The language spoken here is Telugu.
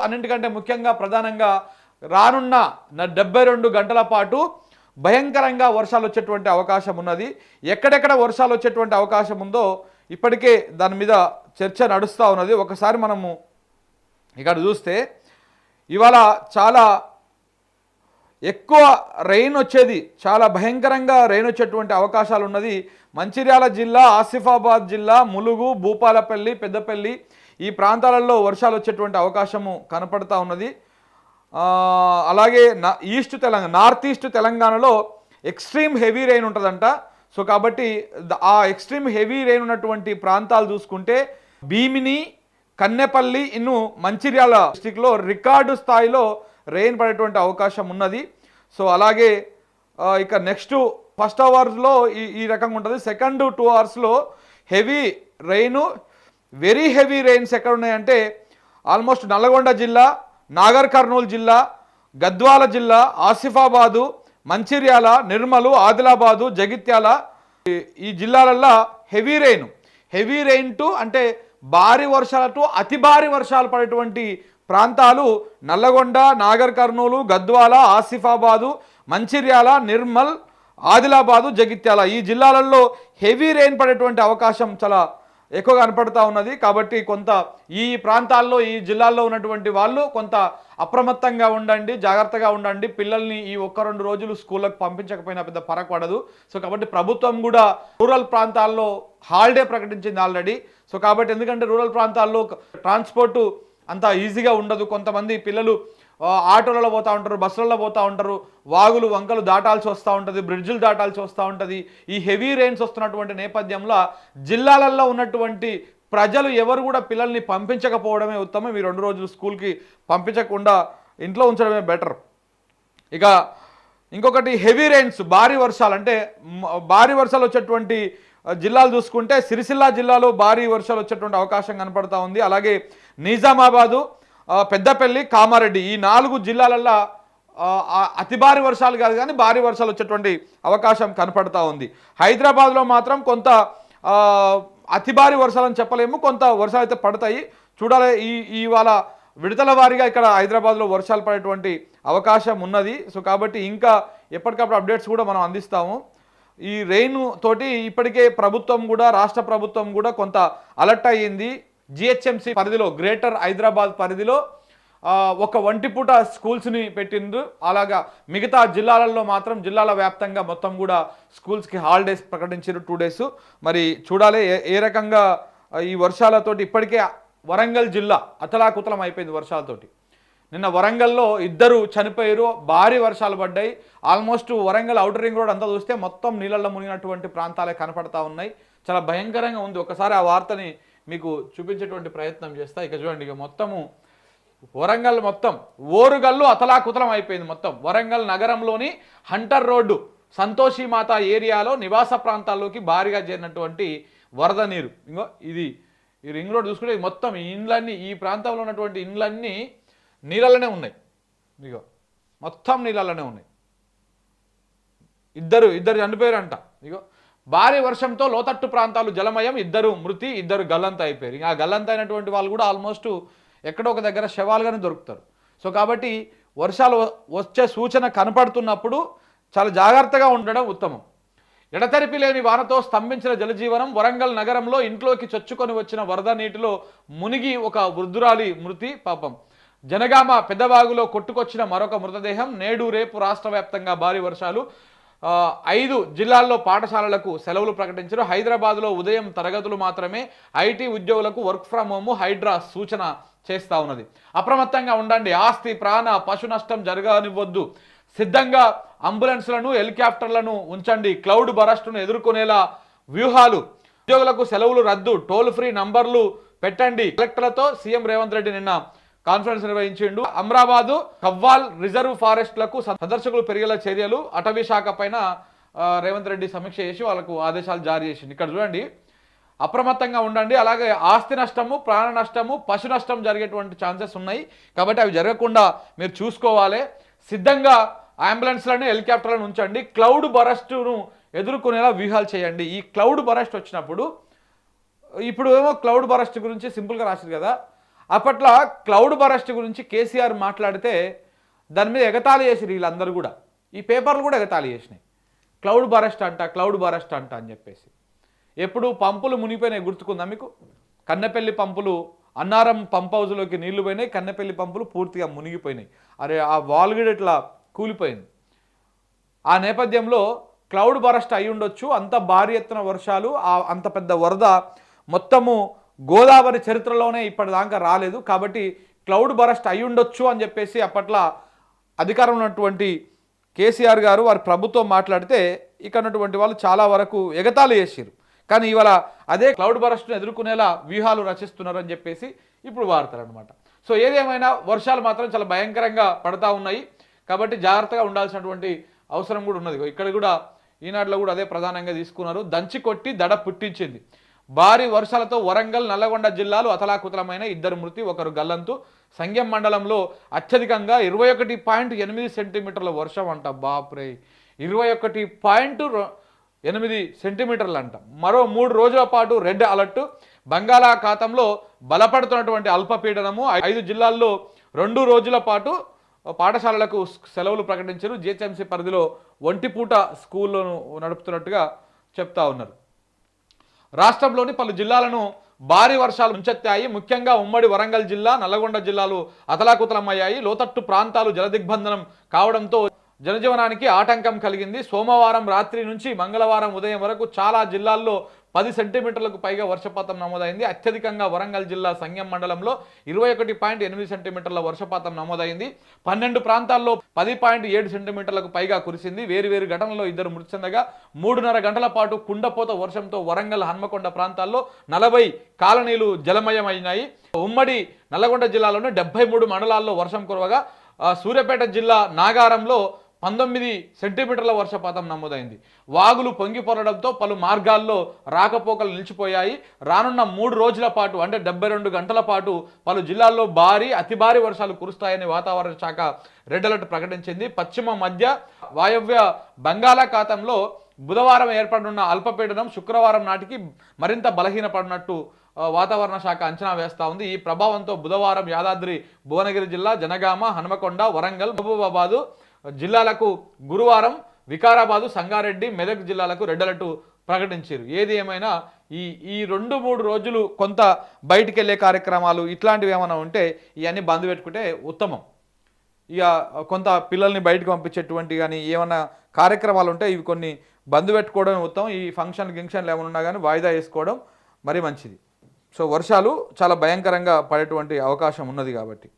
అన్నింటికంటే ముఖ్యంగా ప్రధానంగా రానున్న 72 గంటల పాటు భయంకరంగా వర్షాలు వచ్చేటువంటి అవకాశం ఉన్నది. ఎక్కడెక్కడ వర్షాలు వచ్చేటువంటి అవకాశం ఉందో ఇప్పటికే దాని మీద చర్చ నడుస్తూ ఉన్నది. ఒకసారి మనము ఇక్కడ చూస్తే ఇవాళ చాలా ఎక్కువ రెయిన్ వచ్చేది, చాలా భయంకరంగా రెయిన్ వచ్చేటువంటి అవకాశాలు ఉన్నది. మంచిర్యాల జిల్లా, ఆసిఫాబాద్ జిల్లా, ములుగు, భూపాలపల్లి, పెద్దపల్లి ఈ ప్రాంతాలలో వర్షాలు వచ్చేటువంటి అవకాశము కనపడతా ఉన్నది. అలాగే నార్త్ ఈస్ట్ తెలంగాణలో ఎక్స్ట్రీమ్ హెవీ రెయిన్ ఉంటుందంట. సో కాబట్టి ఆ ఎక్స్ట్రీమ్ హెవీ రెయిన్ ఉన్నటువంటి ప్రాంతాలు చూసుకుంటే భీమిని, కన్నెపల్లి, మంచిర్యాల డిస్టిక్లో రికార్డు స్థాయిలో రెయిన్ పడేటువంటి అవకాశం ఉన్నది. సో అలాగే ఇక నెక్స్ట్ ఫస్ట్ అవర్స్లో ఈ రకంగా ఉంటుంది. సెకండ్ 2 అవర్స్లో heavy rain, very heavy rains ఎక్కడ ఉన్నాయంటే ఆల్మోస్ట్ నల్గొండ జిల్లా, నాగర్ కర్నూలు జిల్లా, గద్వాల జిల్లా, ఆసిఫాబాదు, మంచిర్యాల, నిర్మలు, ఆదిలాబాదు, జగిత్యాల ఈ జిల్లాలల్లో హెవీ రెయిన్ టు అంటే భారీ వర్షాలతో అతి భారీ వర్షాలు పడేటువంటి ప్రాంతాలు నల్లగొండ, నాగర్ కర్నూలు, గద్వాల, ఆసిఫాబాదు, మంచిర్యాల, నిర్మల్, ఆదిలాబాదు, జగిత్యాల ఈ జిల్లాలలో హెవీ రెయిన్ పడేటువంటి అవకాశం చాలా ఎక్కువగా కనపడుతూ ఉన్నది. కాబట్టి కొంత ఈ ప్రాంతాల్లో, ఈ జిల్లాల్లో ఉన్నటువంటి వాళ్ళు కొంత అప్రమత్తంగా ఉండండి, జాగ్రత్తగా ఉండండి. పిల్లల్ని ఈ 1-2 రోజులు స్కూళ్ళకు పంపించకపోయినా పెద్ద ఫరక్ పడదు. సో కాబట్టి ప్రభుత్వం కూడా రూరల్ ప్రాంతాల్లో హాలిడే ప్రకటించింది ఆల్రెడీ. సో కాబట్టి ఎందుకంటే రూరల్ ప్రాంతాల్లో ట్రాన్స్పోర్టు అంత ఈజీగా ఉండదు. కొంతమంది పిల్లలు ఆటోలలో పోతూ ఉంటారు, బస్సులలో పోతూ ఉంటారు, వాగులు వంకలు దాటాల్సి వస్తూ ఉంటుంది, బ్రిడ్జులు దాటాల్సి వస్తూ ఉంటుంది. ఈ హెవీ రెయిన్స్ వస్తున్నటువంటి నేపథ్యంలో జిల్లాలలో ఉన్నటువంటి ప్రజలు ఎవరు కూడా పిల్లల్ని పంపించకపోవడమే ఉత్తమం. ఈ 2 రోజులు స్కూల్కి పంపించకుండా ఇంట్లో ఉంచడమే బెటర్. ఇక ఇంకొకటి హెవీ రెయిన్స్, భారీ వర్షాలు అంటే భారీ వర్షాలు వచ్చేటువంటి జిల్లాలు చూసుకుంటే సిరిసిల్ల జిల్లాలో భారీ వర్షాలు వచ్చేటువంటి అవకాశం కనపడతా ఉంది. అలాగే నిజామాబాదు, పెద్దపల్లి, కామారెడ్డి ఈ 4 జిల్లాలల్లో అతి భారీ వర్షాలు కాదు కానీ భారీ వర్షాలు వచ్చేటువంటి అవకాశం కనపడతా ఉంది. హైదరాబాద్లో మాత్రం కొంత అతి భారీ వర్షాలని చెప్పలేము, కొంత వర్షాలు అయితే పడతాయి. చూడాలి ఇవాళ విడతల వారీగా ఇక్కడ హైదరాబాద్లో వర్షాలు పడేటువంటి అవకాశం ఉన్నది. సో కాబట్టి ఇంకా ఎప్పటికప్పుడు అప్డేట్స్ కూడా మనం అందిస్తాము. ఈ రెయిన్ తోటి ఇప్పటికే ప్రభుత్వం కూడా, రాష్ట్ర ప్రభుత్వం కూడా కొంత అలర్ట్ అయ్యింది. జిహెచ్ఎంసీ పరిధిలో, గ్రేటర్ హైదరాబాద్ పరిధిలో ఒక ఒంటిపూట స్కూల్స్ని పెట్టిండ్రు. అలాగా మిగతా జిల్లాలలో మాత్రం జిల్లాల వ్యాప్తంగా మొత్తం కూడా స్కూల్స్కి హాలిడేస్ ప్రకటించారు 2 డేస్. మరి చూడాలి ఏ రకంగా ఈ వర్షాలతోటి. ఇప్పటికే వరంగల్ జిల్లా అతలాకుతలం అయిపోయింది వర్షాలతోటి. నిన్న వరంగల్లో 2 చనిపోయారు, భారీ వర్షాలు పడ్డాయి. Almost Warangal outer ring road అంతా చూస్తే మొత్తం నీళ్ళల్లో మునిగినటువంటి ప్రాంతాలే కనపడతా ఉన్నాయి. చాలా భయంకరంగా ఉంది. ఒకసారి ఆ వార్తని మీకు చూపించేటువంటి ప్రయత్నం చేస్తా. ఇక చూడండి, ఇక మొత్తము వరంగల్ మొత్తం ఓరుగల్లు అతలాకుతలం అయిపోయింది. మొత్తం వరంగల్ నగరంలోని హంటర్ రోడ్డు, సంతోషిమాత ఏరియాలో నివాస ప్రాంతాల్లోకి భారీగా చేరినటువంటి వరద నీరు. ఇంకో ఈ రింగ్ రోడ్ చూసుకుంటే మొత్తం ఈ ఇండ్లన్నీ, ఈ ప్రాంతంలో ఉన్నటువంటి ఇండ్లన్నీ నీళ్ళలోనే ఉన్నాయి. ఇగో మొత్తం నీళ్ళలోనే ఉన్నాయి. ఇద్దరు చనిపోయారంట. ఇగో భారీ వర్షంతో లోతట్టు ప్రాంతాలు జలమయం, 2 మృతి, 2 గల్లంత అయిపోయారు. ఇంకా గల్లంత అయినటువంటి వాళ్ళు కూడా ఆల్మోస్ట్ ఎక్కడో ఒక దగ్గర శవాలుగానే దొరుకుతారు. సో కాబట్టి వర్షాలు వచ్చే సూచన కనపడుతున్నప్పుడు చాలా జాగ్రత్తగా ఉండడం ఉత్తమం. ఎడతెరిపి లేని వానతో స్తంభించిన జలజీవనం. వరంగల్ నగరంలో ఇంట్లోకి చొచ్చుకొని వచ్చిన వరద నీటిలో మునిగి ఒక వృద్ధురాలి మృతి. పాపం. జనగామ పెద్దవాగులో కొట్టుకొచ్చిన మరొక మృతదేహం. నేడు రేపు రాష్ట్ర వ్యాప్తంగా భారీ వర్షాలు. 5 జిల్లాల్లో పాఠశాలలకు సెలవులు ప్రకటించారు. హైదరాబాద్లో ఉదయం తరగతులు మాత్రమే. ఐటీ ఉద్యోగులకు వర్క్ ఫ్రమ్ హోమ్ హైడ్రా సూచన చేస్తూ ఉన్నది. అప్రమత్తంగా ఉండండి, ఆస్తి ప్రాణ పశు నష్టం జరగనివ్వద్దు. సిద్ధంగా అంబులెన్స్లను, హెలికాప్టర్లను ఉంచండి. క్లౌడ్ బరస్టును ఎదుర్కొనేలా వ్యూహాలు. ఉద్యోగులకు సెలవులు రద్దు. టోల్ ఫ్రీ నంబర్లు పెట్టండి. కలెక్టర్లతో సీఎం రేవంత్ రెడ్డి నిన్న కాన్ఫరెన్స్ నిర్వహించిండు. అమరాబాదు, కవ్వాల్ రిజర్వ్ ఫారెస్ట్లకు సందర్శకులు పెరిగేలా చర్యలు. అటవీ శాఖ పైన రేవంత్ రెడ్డి సమీక్ష చేసి వాళ్ళకు ఆదేశాలు జారీ చేసింది. ఇక్కడ చూడండి, అప్రమత్తంగా ఉండండి. అలాగే ఆస్తి నష్టము, ప్రాణ నష్టము, పశు నష్టం జరిగేటువంటి ఛాన్సెస్ ఉన్నాయి. కాబట్టి అవి జరగకుండా మీరు చూసుకోవాలి. సిద్ధంగా అంబులెన్స్లను, హెలికాప్టర్లను ఉంచండి. క్లౌడ్ బరస్టును ఎదుర్కొనేలా వ్యూహాలు చేయండి. ఈ క్లౌడ్ బరస్ట్ వచ్చినప్పుడు ఇప్పుడు ఏమో క్లౌడ్ బరస్ట్ గురించి సింపుల్గా రాసింది కదా, అప్పట్లో క్లౌడ్ బరస్ట్ గురించి కేసీఆర్ మాట్లాడితే దాని మీద ఎగతాళి చేసిరు వీళ్ళందరూ కూడా, ఈ పేపర్లు కూడా ఎగతాళి చేసినాయి. క్లౌడ్ బరస్ట్ అంట అని చెప్పేసి. ఎప్పుడు పంపులు మునిగిపోయినాయి గుర్తుకుందా మీకు? కన్నెపల్లి పంపులు, అన్నారం పంప్ హౌస్లోకి నీళ్లు పోయినాయి, కన్నెపల్లి పంపులు పూర్తిగా మునిగిపోయినాయి. అరే ఆ వాల్ కూడా ఇట్లా కూలిపోయింది. ఆ నేపథ్యంలో క్లౌడ్ బరస్ట్ అయి ఉండొచ్చు, అంత భారీ ఎత్తున వర్షాలు, అంత పెద్ద వరద మొత్తము గోదావరి చరిత్రలోనే ఇప్పటిదాకా రాలేదు, కాబట్టి క్లౌడ్ బరస్ట్ అయి ఉండొచ్చు అని చెప్పేసి అప్పట్లో అధికారం ఉన్నటువంటి కేసీఆర్ గారు వారి ప్రభుత్వం మాట్లాడితే ఇక్కడ ఉన్నటువంటి వాళ్ళు చాలా వరకు ఎగతాళి చేసారు. కానీ ఇవాళ అదే క్లౌడ్ బరస్ట్ను ఎదుర్కొనేలా వ్యూహాలు రచిస్తున్నారు అని చెప్పేసి ఇప్పుడు వాడతారు అనమాట. సో ఏదేమైనా వర్షాలు మాత్రం చాలా భయంకరంగా పడతా ఉన్నాయి, కాబట్టి జాగ్రత్తగా ఉండాల్సినటువంటి అవసరం కూడా ఉన్నది. ఇక్కడ కూడా ఈనాడులో కూడా అదే ప్రధానంగా తీసుకున్నారు. దంచి కొట్టి దడ పుట్టించింది. భారీ వర్షాలతో వరంగల్, నల్లగొండ జిల్లాలు అతలాకుతలమైన, 2 మృతి, 1 గల్లంతు. సంగెం మండలంలో అత్యధికంగా 21.8 సెంటీమీటర్ల వర్షం అంట. బాప్రే, 21.8 సెంటీమీటర్లు అంట. మరో 3 రోజుల పాటు రెడ్ అలర్ట్. బంగాళాఖాతంలో బలపడుతున్నటువంటి అల్పపీడనము. 5 జిల్లాల్లో 2 రోజుల పాటు పాఠశాలలకు సెలవులు ప్రకటించారు. జిహెచ్ఎంసీ పరిధిలో ఒంటిపూట స్కూళ్లను నడుపుతున్నట్టుగా చెప్తా ఉన్నారు. రాష్ట్రంలోని పలు జిల్లాలను భారీ వర్షాలు ముంచెత్తాయి. ముఖ్యంగా ఉమ్మడి వరంగల్ జిల్లా, నల్లగొండ జిల్లాలు అతలాకుతలమయ్యాయి. లోతట్టు ప్రాంతాలు జలదిగ్బంధనం కావడంతో జనజీవనానికి ఆటంకం కలిగింది. సోమవారం రాత్రి నుంచి మంగళవారం ఉదయం వరకు చాలా జిల్లాల్లో 10 సెంటీమీటర్లకు పైగా వర్షపాతం నమోదైంది. అత్యధికంగా వరంగల్ జిల్లా సంగెం మండలంలో 21.8 సెంటీమీటర్ల వర్షపాతం నమోదైంది. 12 ప్రాంతాల్లో 10.7 సెంటీమీటర్లకు పైగా కురిసింది. వేరువేరు ఘటనలో 2 మృతి చెందగా 3.5 గంటల పాటు కుండపోత వర్షంతో వరంగల్, హన్మకొండ ప్రాంతాల్లో 40 కాలనీలు జలమయమైనాయి. ఉమ్మడి నల్లగొండ జిల్లాలోని 73 మండలాల్లో వర్షం కురవగా సూర్యాపేట జిల్లా నాగారంలో 19 సెంటీమీటర్ల వర్షపాతం నమోదైంది. వాగులు పొంగి పొరడంతో పలు మార్గాల్లో రాకపోకలు నిలిచిపోయాయి. రానున్న 3 రోజుల పాటు అంటే 72 గంటల పాటు పలు జిల్లాల్లో భారీ, అతి భారీ వర్షాలు కురుస్తాయని వాతావరణ శాఖ రెడ్ అలర్ట్ ప్రకటించింది. పశ్చిమ మధ్య వాయవ్య బంగాళాఖాతంలో బుధవారం ఏర్పడనున్న అల్పపీడనం శుక్రవారం నాటికి మరింత బలహీనపడినట్టు వాతావరణ శాఖ అంచనా వేస్తూ ఉంది. ఈ ప్రభావంతో బుధవారం యాదాద్రి భువనగిరి జిల్లా, జనగామ, హన్మకొండ, వరంగల్, మహబూబాబాదు జిల్లాలకు, గురువారం వికారాబాదు, సంగారెడ్డి, మెదక్ జిల్లాలకు రెడ్ అలర్ట్ ప్రకటించారు. ఏది ఏమైనా ఈ 2-3 రోజులు కొంత బయటికి వెళ్ళే కార్యక్రమాలు ఇట్లాంటివి ఏమైనా ఉంటే ఇవన్నీ బంద్ పెట్టుకుంటే ఉత్తమం. ఇక కొంత పిల్లల్ని బయటకు పంపించేటువంటి కానీ ఏమైనా కార్యక్రమాలు ఉంటే ఇవి కొన్ని బంద్ పెట్టుకోవడం ఉత్తమం. ఈ ఫంక్షన్లు ఏమైనా ఉన్నా కానీ వాయిదా వేసుకోవడం మరీ మంచిది. సో వర్షాలు చాలా భయంకరంగా పడేటువంటి అవకాశం ఉన్నది కాబట్టి